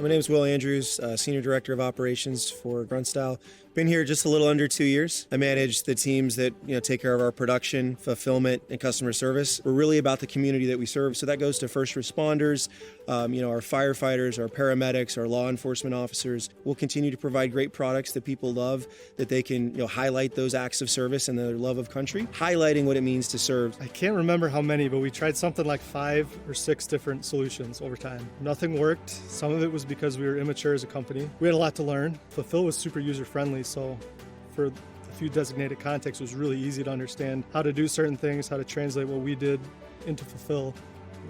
My name is Will Andrews, Senior Director of Operations for Grunt Style. Been here just a little under 2 years. I manage the teams that take care of our production, fulfillment, and customer service. We're really about the community that we serve, so that goes to first responders, our firefighters, our paramedics, our law enforcement officers. We'll continue to provide great products that people love, that they can highlight those acts of service and their love of country, highlighting what it means to serve. I can't remember how many, but we tried something like 5 or 6 different solutions over time. Nothing worked. Some of it was because we were immature as a company. We had a lot to learn. Fulfil was super user-friendly, so for a few designated contacts, it was really easy to understand how to do certain things, how to translate what we did into Fulfil.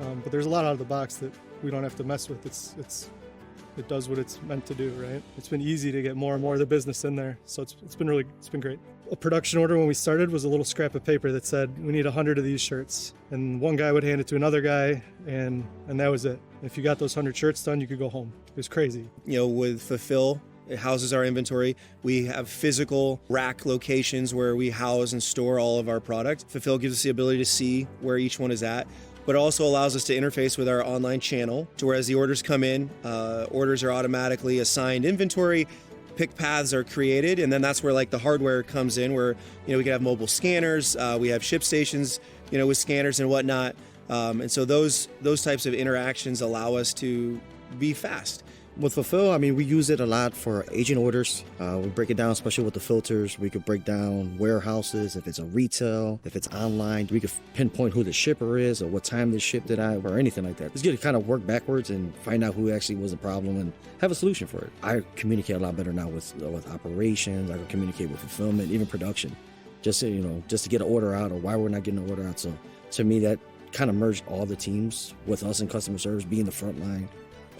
But there's a lot out of the box that we don't have to mess with. It does what it's meant to do, right? It's been easy to get more and more of the business in there, so it's been great. A production order when we started was a little scrap of paper that said, we need 100 of these shirts. And one guy would hand it to another guy, and that was it. If you got those 100 shirts done, you could go home. It was crazy. With Fulfil, it houses our inventory. We have physical rack locations where we house and store all of our product. Fulfil gives us the ability to see where each one is at, but it also allows us to interface with our online channel to where as the orders come in, orders are automatically assigned inventory, pick paths are created, and then that's where the hardware comes in, where we can have mobile scanners, we have ship stations, with scanners and whatnot, and so those types of interactions allow us to be fast. With Fulfil, we use it a lot for agent orders. We break it down, especially with the filters. We could break down warehouses, if it's a retail, if it's online. We could pinpoint who the shipper is or what time they shipped it at or anything like that. It's good to kind of work backwards and find out who actually was the problem and have a solution for it. I communicate a lot better now with operations. I can communicate with fulfillment, even production, just to get an order out or why we're not getting an order out. So to me, that kind of merged all the teams with us in customer service being the front line.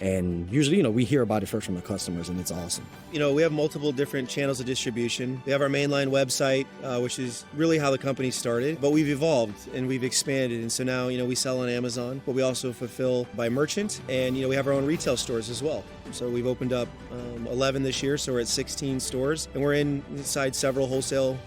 And usually, we hear about it first from the customers, and it's awesome. We have multiple different channels of distribution. We have our mainline website, which is really how the company started, but we've evolved and we've expanded. And so now, we sell on Amazon, but we also fulfill by merchant, and, we have our own retail stores as well. So we've opened up 11 this year, so we're at 16 stores, and we're inside several wholesale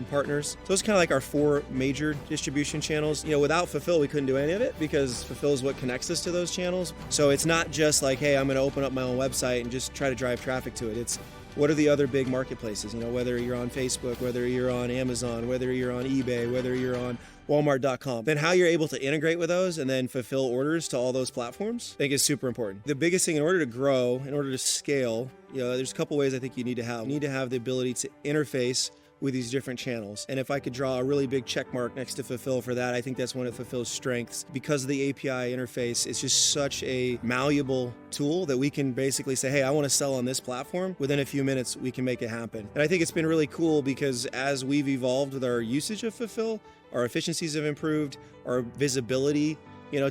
partners. So it's kind of like our 4 major distribution channels. Without Fulfil, we couldn't do any of it because Fulfil is what connects us to those channels. So it's not just like, hey, I'm going to open up my own website and just try to drive traffic to it. It's what are the other big marketplaces? Whether you're on Facebook, whether you're on Amazon, whether you're on eBay, whether you're on Walmart.com, then how you're able to integrate with those and then fulfill orders to all those platforms, I think is super important. The biggest thing in order to grow, in order to scale, there's a couple ways I think you need to have. You need to have the ability to interface with these different channels. And if I could draw a really big check mark next to Fulfil for that, I think that's one of Fulfil's strengths. Because of the API interface, it's just such a malleable tool that we can basically say, hey, I want to sell on this platform. Within a few minutes, we can make it happen. And I think it's been really cool because as we've evolved with our usage of Fulfil, our efficiencies have improved, our visibility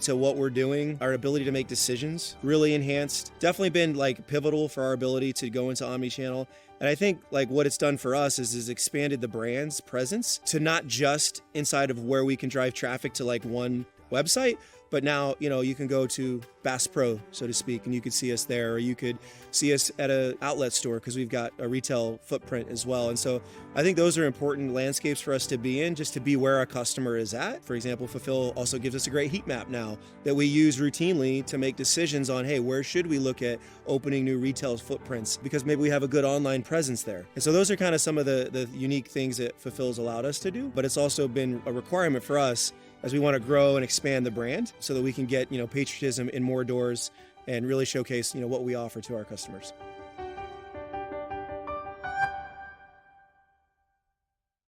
to what we're doing, our ability to make decisions really enhanced. Definitely been pivotal for our ability to go into Omnichannel. And I think what it's done for us is expanded the brand's presence to not just inside of where we can drive traffic to one website, but now, you can go to Bass Pro, so to speak, and you could see us there, or you could see us at an outlet store because we've got a retail footprint as well. And so I think those are important landscapes for us to be in, just to be where our customer is at. For example, Fulfil also gives us a great heat map now that we use routinely to make decisions on, hey, where should we look at opening new retail footprints because maybe we have a good online presence there. And so those are kind of some of the unique things that Fulfil's allowed us to do, but it's also been a requirement for us as we want to grow and expand the brand so that we can get, patriotism in more doors and really showcase, what we offer to our customers.